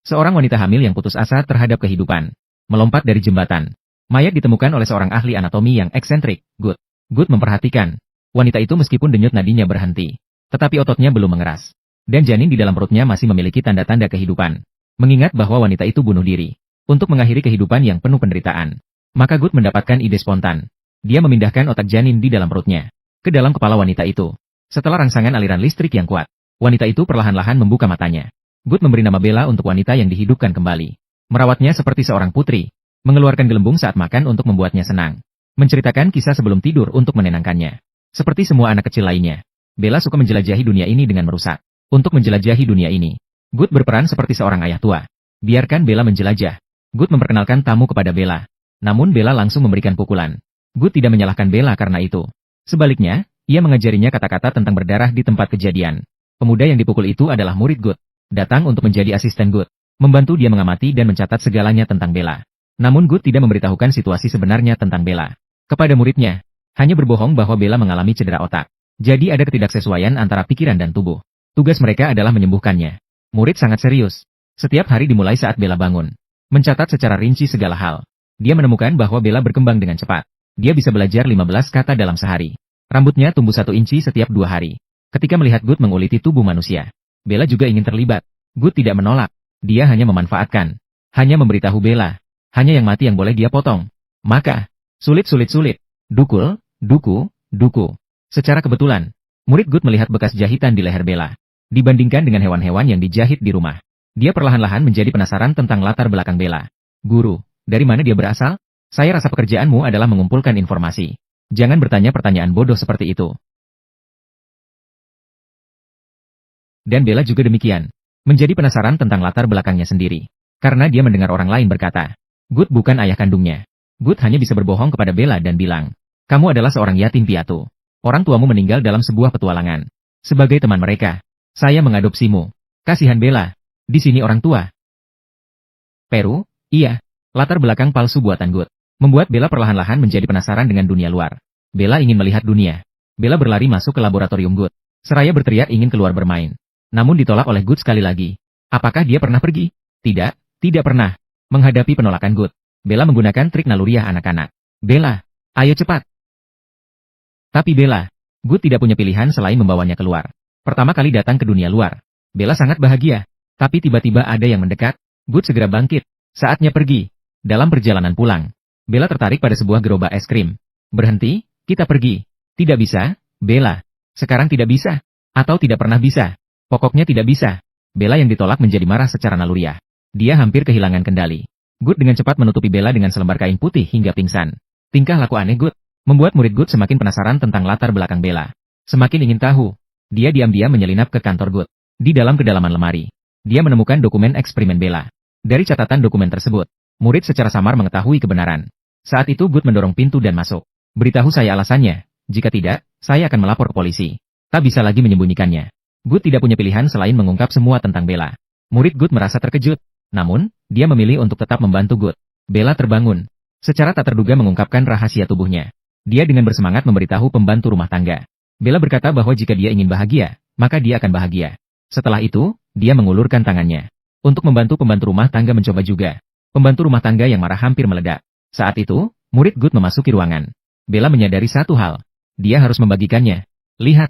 Seorang wanita hamil yang putus asa terhadap kehidupan. Melompat dari jembatan. Mayat ditemukan oleh seorang ahli anatomi yang eksentrik. Good memperhatikan. Wanita itu meskipun denyut nadinya berhenti. Tetapi ototnya belum mengeras. Dan janin di dalam perutnya masih memiliki tanda-tanda kehidupan. Mengingat bahwa wanita itu bunuh diri. Untuk mengakhiri kehidupan yang penuh penderitaan. Maka Good mendapatkan ide spontan. Dia memindahkan otak janin di dalam perutnya. Ke dalam kepala wanita itu. Setelah rangsangan aliran listrik yang kuat. Wanita itu perlahan-lahan membuka matanya. Good memberi nama Bella untuk wanita yang dihidupkan kembali. Merawatnya seperti seorang putri. Mengeluarkan gelembung saat makan untuk membuatnya senang. Menceritakan kisah sebelum tidur untuk menenangkannya. Seperti semua anak kecil lainnya. Bella suka menjelajahi dunia ini dengan merusak. Untuk menjelajahi dunia ini. Good berperan seperti seorang ayah tua. Biarkan Bella menjelajah. Good memperkenalkan tamu kepada Bella. Namun Bella langsung memberikan pukulan. Good tidak menyalahkan Bella karena itu. Sebaliknya, ia mengajarinya kata-kata tentang berdarah di tempat kejadian. Pemuda yang dipukul itu adalah murid Good. Datang untuk menjadi asisten Good. Membantu dia mengamati dan mencatat segalanya tentang Bella. Namun Good tidak memberitahukan situasi sebenarnya tentang Bella. Kepada muridnya, hanya berbohong bahwa Bella mengalami cedera otak. Jadi ada ketidaksesuaian antara pikiran dan tubuh. Tugas mereka adalah menyembuhkannya. Murid sangat serius. Setiap hari dimulai saat Bella bangun. Mencatat secara rinci segala hal. Dia menemukan bahwa Bella berkembang dengan cepat. Dia bisa belajar 15 kata dalam sehari. Rambutnya tumbuh 1 inci setiap 2 hari. Ketika melihat Good menguliti tubuh manusia, Bella juga ingin terlibat. Good tidak menolak. Dia hanya memanfaatkan. Hanya memberitahu Bella. Hanya yang mati yang boleh dia potong. Maka, sulit. Dukul. Secara kebetulan, murid Good melihat bekas jahitan di leher Bella. Dibandingkan dengan hewan-hewan yang dijahit di rumah. Dia perlahan-lahan menjadi penasaran tentang latar belakang Bella. Guru, dari mana dia berasal? Saya rasa pekerjaanmu adalah mengumpulkan informasi. Jangan bertanya pertanyaan bodoh seperti itu. Dan Bella juga demikian. Menjadi penasaran tentang latar belakangnya sendiri. Karena dia mendengar orang lain berkata, Good bukan ayah kandungnya. Good hanya bisa berbohong kepada Bella dan bilang, kamu adalah seorang yatim piatu. Orang tuamu meninggal dalam sebuah petualangan. Sebagai teman mereka, saya mengadopsimu. Kasihan Bella. Di sini orang tua. Peru, iya. Latar belakang palsu buatan Good. Membuat Bella perlahan-lahan menjadi penasaran dengan dunia luar. Bella ingin melihat dunia. Bella berlari masuk ke laboratorium Good. Seraya berteriak ingin keluar bermain. Namun ditolak oleh Good sekali lagi. Apakah dia pernah pergi? Tidak pernah. Menghadapi penolakan Good, Bella menggunakan trik naluriah anak-anak. Bella, ayo cepat. Tapi Bella, Good tidak punya pilihan selain membawanya keluar. Pertama kali datang ke dunia luar. Bella sangat bahagia. Tapi tiba-tiba ada yang mendekat. Good segera bangkit. Saatnya pergi. Dalam perjalanan pulang, Bella tertarik pada sebuah gerobak es krim. Berhenti, kita pergi. Tidak bisa, Bella. Sekarang tidak bisa. Atau tidak pernah bisa. Pokoknya tidak bisa. Bella yang ditolak menjadi marah secara naluriah. Dia hampir kehilangan kendali. Good dengan cepat menutupi Bella dengan selembar kain putih hingga pingsan. Tingkah laku aneh Good membuat murid Good semakin penasaran tentang latar belakang Bella. Semakin ingin tahu. Dia diam-diam menyelinap ke kantor Good. Di dalam kedalaman lemari, dia menemukan dokumen eksperimen Bella. Dari catatan dokumen tersebut, murid secara samar mengetahui kebenaran. Saat itu Good mendorong pintu dan masuk. Beritahu saya alasannya. Jika tidak, saya akan melapor ke polisi. Tak bisa lagi menyembunyikannya. Good tidak punya pilihan selain mengungkap semua tentang Bella. Murid Good merasa terkejut. Namun, dia memilih untuk tetap membantu Good. Bella terbangun. Secara tak terduga mengungkapkan rahasia tubuhnya. Dia dengan bersemangat memberitahu pembantu rumah tangga. Bella berkata bahwa jika dia ingin bahagia, maka dia akan bahagia. Setelah itu, dia mengulurkan tangannya. Untuk membantu pembantu rumah tangga mencoba juga. Pembantu rumah tangga yang marah hampir meledak. Saat itu, murid Good memasuki ruangan. Bella menyadari satu hal. Dia harus membagikannya. Lihat.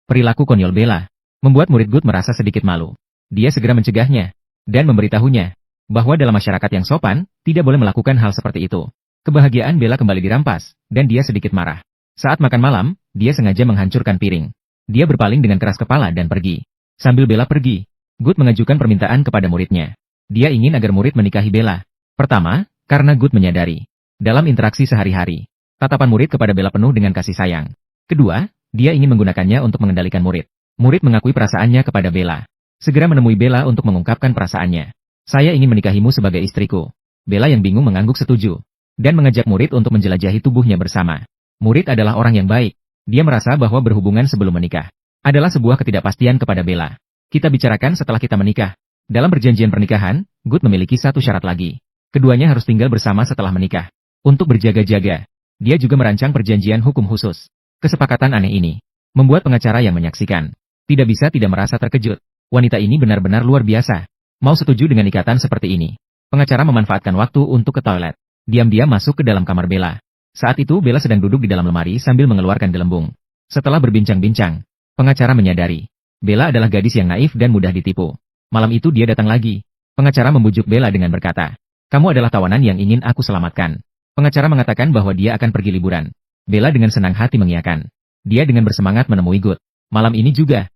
Perilaku konyol Bella membuat murid Good merasa sedikit malu. Dia segera mencegahnya dan memberitahunya bahwa dalam masyarakat yang sopan, tidak boleh melakukan hal seperti itu. Kebahagiaan Bella kembali dirampas, dan dia sedikit marah. Saat makan malam, dia sengaja menghancurkan piring. Dia berpaling dengan keras kepala dan pergi. Sambil Bella pergi, Good mengajukan permintaan kepada muridnya. Dia ingin agar murid menikahi Bella. Pertama, karena Good menyadari, dalam interaksi sehari-hari, tatapan murid kepada Bella penuh dengan kasih sayang. Kedua, dia ingin menggunakannya untuk mengendalikan murid. Murid mengakui perasaannya kepada Bella. Segera menemui Bella untuk mengungkapkan perasaannya. Saya ingin menikahimu sebagai istriku. Bella yang bingung mengangguk setuju. Dan mengajak murid untuk menjelajahi tubuhnya bersama. Murid adalah orang yang baik. Dia merasa bahwa berhubungan sebelum menikah adalah sebuah ketidakpastian kepada Bella. Kita bicarakan setelah kita menikah. Dalam perjanjian pernikahan, Good memiliki satu syarat lagi. Keduanya harus tinggal bersama setelah menikah. Untuk berjaga-jaga, dia juga merancang perjanjian hukum khusus. Kesepakatan aneh ini membuat pengacara yang menyaksikan tidak bisa tidak merasa terkejut. Wanita ini benar-benar luar biasa. Mau setuju dengan ikatan seperti ini. Pengacara memanfaatkan waktu untuk ke toilet. Diam-diam masuk ke dalam kamar Bella. Saat itu Bella sedang duduk di dalam lemari sambil mengeluarkan gelembung. Setelah berbincang-bincang, pengacara menyadari Bella adalah gadis yang naif dan mudah ditipu. Malam itu dia datang lagi. Pengacara membujuk Bella dengan berkata, "Kamu adalah tawanan yang ingin aku selamatkan." Pengacara mengatakan bahwa dia akan pergi liburan. Bella dengan senang hati mengiyakan. Dia dengan bersemangat menemui Good. Malam ini juga.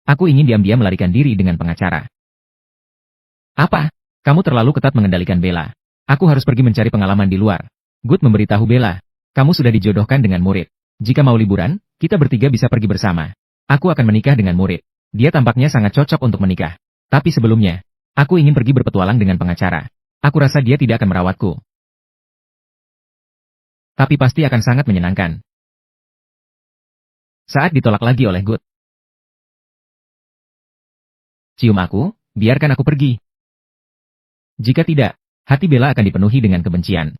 Aku ingin diam-diam melarikan diri dengan pengacara. Apa? Kamu terlalu ketat mengendalikan Bella. Aku harus pergi mencari pengalaman di luar. Good memberitahu Bella, kamu sudah dijodohkan dengan murid. Jika mau liburan, kita bertiga bisa pergi bersama. Aku akan menikah dengan murid. Dia tampaknya sangat cocok untuk menikah. Tapi sebelumnya, aku ingin pergi berpetualang dengan pengacara. Aku rasa dia tidak akan merawatku. Tapi pasti akan sangat menyenangkan. Saat ditolak lagi oleh Good. Cium aku, biarkan aku pergi. Jika tidak, hati Bella akan dipenuhi dengan kebencian.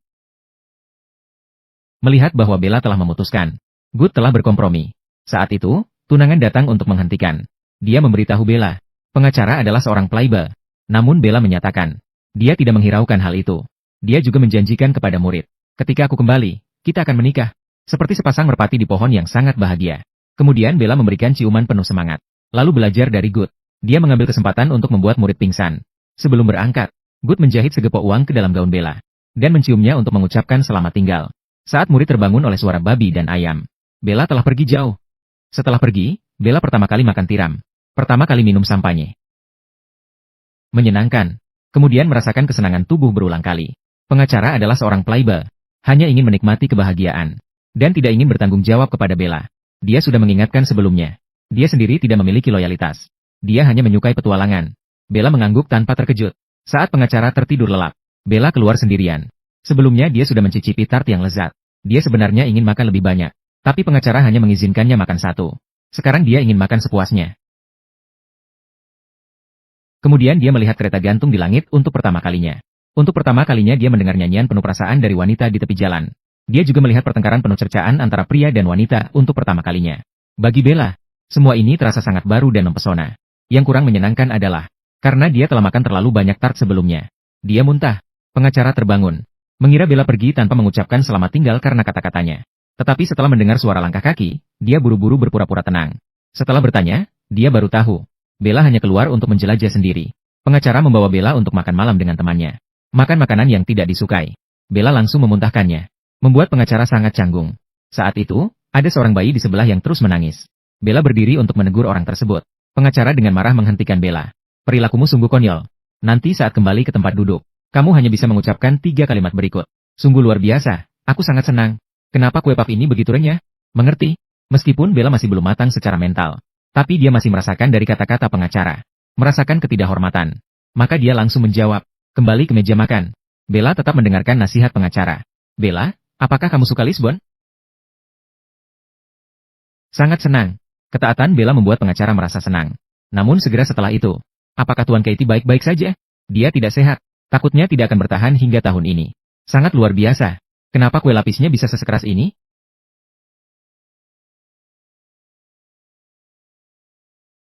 Melihat bahwa Bella telah memutuskan, Good telah berkompromi. Saat itu, tunangan datang untuk menghentikan. Dia memberitahu Bella, pengacara adalah seorang playboy. Namun Bella menyatakan, dia tidak menghiraukan hal itu. Dia juga menjanjikan kepada murid, ketika aku kembali, kita akan menikah. Seperti sepasang merpati di pohon yang sangat bahagia. Kemudian Bella memberikan ciuman penuh semangat. Lalu belajar dari Good. Dia mengambil kesempatan untuk membuat murid pingsan. Sebelum berangkat, Good menjahit segepok uang ke dalam gaun Bella. Dan menciumnya untuk mengucapkan selamat tinggal. Saat murid terbangun oleh suara babi dan ayam, Bella telah pergi jauh. Setelah pergi, Bella pertama kali makan tiram. Pertama kali minum sampanye. Menyenangkan. Kemudian merasakan kesenangan tubuh berulang kali. Pengacara adalah seorang playboy. Hanya ingin menikmati kebahagiaan. Dan tidak ingin bertanggung jawab kepada Bella. Dia sudah mengingatkan sebelumnya. Dia sendiri tidak memiliki loyalitas. Dia hanya menyukai petualangan. Bella mengangguk tanpa terkejut. Saat pengacara tertidur lelap, Bella keluar sendirian. Sebelumnya dia sudah mencicipi tart yang lezat. Dia sebenarnya ingin makan lebih banyak. Tapi pengacara hanya mengizinkannya makan satu. Sekarang dia ingin makan sepuasnya. Kemudian dia melihat kereta gantung di langit untuk pertama kalinya. Untuk pertama kalinya dia mendengar nyanyian penuh perasaan dari wanita di tepi jalan. Dia juga melihat pertengkaran penuh cercaan antara pria dan wanita untuk pertama kalinya. Bagi Bella, semua ini terasa sangat baru dan mempesona. Yang kurang menyenangkan adalah, karena dia telah makan terlalu banyak tart sebelumnya. Dia muntah. Pengacara terbangun. Mengira Bella pergi tanpa mengucapkan selamat tinggal karena kata-katanya. Tetapi setelah mendengar suara langkah kaki, dia buru-buru berpura-pura tenang. Setelah bertanya, dia baru tahu. Bella hanya keluar untuk menjelajah sendiri. Pengacara membawa Bella untuk makan malam dengan temannya. Makan makanan yang tidak disukai. Bella langsung memuntahkannya. Membuat pengacara sangat canggung. Saat itu, ada seorang bayi di sebelah yang terus menangis. Bella berdiri untuk menegur orang tersebut. Pengacara dengan marah menghentikan Bella. Perilakumu sungguh konyol. Nanti saat kembali ke tempat duduk, kamu hanya bisa mengucapkan 3 kalimat berikut. Sungguh luar biasa, aku sangat senang. Kenapa kue puff ini begitu renyah? Mengerti? Meskipun Bella masih belum matang secara mental, tapi dia masih merasakan dari kata-kata pengacara. Merasakan ketidakhormatan. Maka dia langsung menjawab, kembali ke meja makan. Bella tetap mendengarkan nasihat pengacara. Bella, apakah kamu suka Lisbon? Sangat senang. Ketaatan Bella membuat pengacara merasa senang. Namun segera setelah itu, apakah Tuan Katie baik-baik saja? Dia tidak sehat. Takutnya tidak akan bertahan hingga tahun ini. Sangat luar biasa. Kenapa kue lapisnya bisa sekeras ini?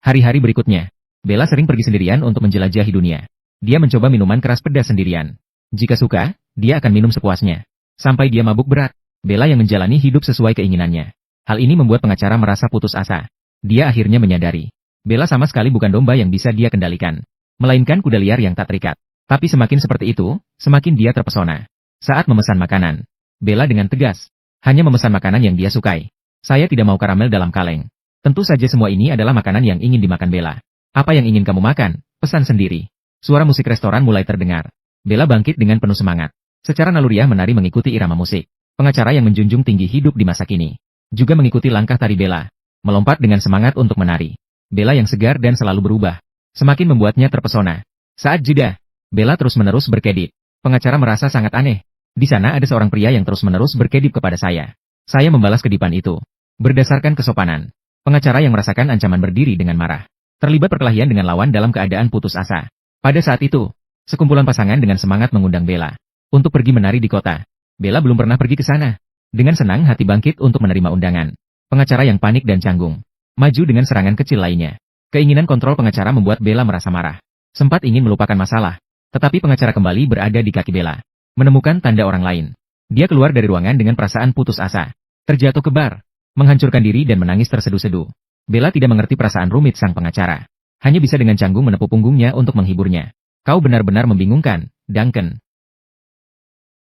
Hari-hari berikutnya, Bella sering pergi sendirian untuk menjelajahi dunia. Dia mencoba minuman keras pedas sendirian. Jika suka, dia akan minum sepuasnya. Sampai dia mabuk berat, Bella yang menjalani hidup sesuai keinginannya. Hal ini membuat pengacara merasa putus asa. Dia akhirnya menyadari, Bella sama sekali bukan domba yang bisa dia kendalikan. Melainkan kuda liar yang tak terikat. Tapi semakin seperti itu, semakin dia terpesona. Saat memesan makanan, Bella dengan tegas, hanya memesan makanan yang dia sukai. Saya tidak mau karamel dalam kaleng. Tentu saja semua ini adalah makanan yang ingin dimakan Bella. Apa yang ingin kamu makan? Pesan sendiri. Suara musik restoran mulai terdengar. Bella bangkit dengan penuh semangat. Secara naluriah menari mengikuti irama musik. Pengacara yang menjunjung tinggi hidup di masa kini juga mengikuti langkah tari Bella, melompat dengan semangat untuk menari. Bella yang segar dan selalu berubah, semakin membuatnya terpesona. Saat jeda, Bella terus-menerus berkedip. Pengacara merasa sangat aneh. Di sana ada seorang pria yang terus-menerus berkedip kepada saya. Saya membalas kedipan itu. Berdasarkan kesopanan, pengacara yang merasakan ancaman berdiri dengan marah. Terlibat perkelahian dengan lawan dalam keadaan putus asa. Pada saat itu, sekumpulan pasangan dengan semangat mengundang Bella untuk pergi menari di kota. Bella belum pernah pergi ke sana. Dengan senang hati bangkit untuk menerima undangan. Pengacara yang panik dan canggung maju dengan serangan kecil lainnya. Keinginan kontrol pengacara membuat Bella merasa marah. Sempat ingin melupakan masalah, tetapi pengacara kembali berada di kaki Bella. Menemukan tanda orang lain. Dia keluar dari ruangan dengan perasaan putus asa. Terjatuh ke bar, menghancurkan diri dan menangis terseduh-seduh. Bella tidak mengerti perasaan rumit sang pengacara. Hanya bisa dengan canggung menepuk punggungnya untuk menghiburnya. Kau benar-benar membingungkan, Duncan.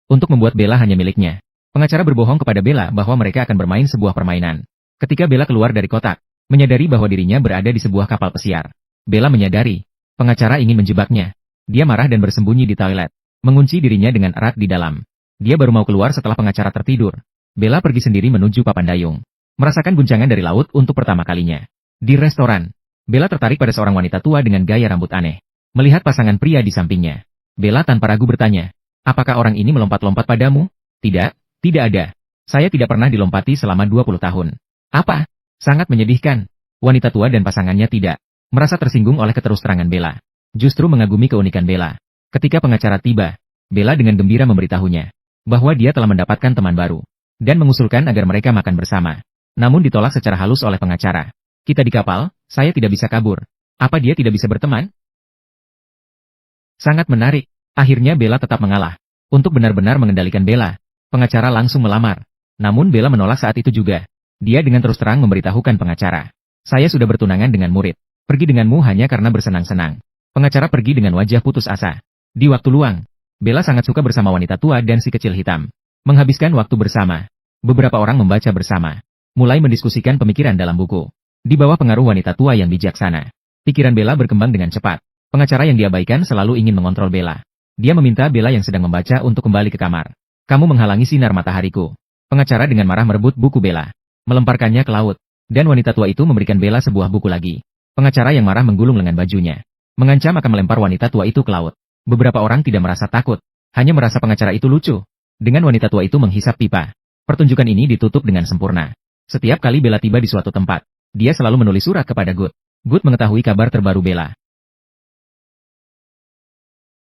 Untuk membuat Bella hanya miliknya, pengacara berbohong kepada Bella bahwa mereka akan bermain sebuah permainan. Ketika Bella keluar dari kotak, menyadari bahwa dirinya berada di sebuah kapal pesiar. Bella menyadari, pengacara ingin menjebaknya. Dia marah dan bersembunyi di toilet, mengunci dirinya dengan erat di dalam. Dia baru mau keluar setelah pengacara tertidur. Bella pergi sendiri menuju papan dayung, merasakan guncangan dari laut untuk pertama kalinya. Di restoran, Bella tertarik pada seorang wanita tua dengan gaya rambut aneh. Melihat pasangan pria di sampingnya, Bella tanpa ragu bertanya, apakah orang ini melompat-lompat padamu? Tidak, tidak ada. Saya tidak pernah dilompati selama 20 tahun. Apa? Sangat menyedihkan. Wanita tua dan pasangannya tidak merasa tersinggung oleh keterus-terangan Bella. Justru mengagumi keunikan Bella. Ketika pengacara tiba, Bella dengan gembira memberitahunya bahwa dia telah mendapatkan teman baru dan mengusulkan agar mereka makan bersama. Namun ditolak secara halus oleh pengacara. Kita di kapal, saya tidak bisa kabur. Apa dia tidak bisa berteman? Sangat menarik. Akhirnya Bella tetap mengalah. Untuk benar-benar mengendalikan Bella, pengacara langsung melamar. Namun Bella menolak saat itu juga. Dia dengan terus terang memberitahukan pengacara. Saya sudah bertunangan dengan murid. Pergi denganmu hanya karena bersenang-senang. Pengacara pergi dengan wajah putus asa. Di waktu luang, Bella sangat suka bersama wanita tua dan si kecil hitam. Menghabiskan waktu bersama. Beberapa orang membaca bersama. Mulai mendiskusikan pemikiran dalam buku. Di bawah pengaruh wanita tua yang bijaksana. Pikiran Bella berkembang dengan cepat. Pengacara yang diabaikan selalu ingin mengontrol Bella. Dia meminta Bella yang sedang membaca untuk kembali ke kamar. Kamu menghalangi sinar matahariku. Pengacara dengan marah merebut buku Bella. Melemparkannya ke laut. Dan wanita tua itu memberikan Bella sebuah buku lagi. Pengacara yang marah menggulung lengan bajunya. Mengancam akan melempar wanita tua itu ke laut. Beberapa orang tidak merasa takut. Hanya merasa pengacara itu lucu. Dengan wanita tua itu menghisap pipa. Pertunjukan ini ditutup dengan sempurna. Setiap kali Bella tiba di suatu tempat, dia selalu menulis surat kepada Good. Good mengetahui kabar terbaru Bella.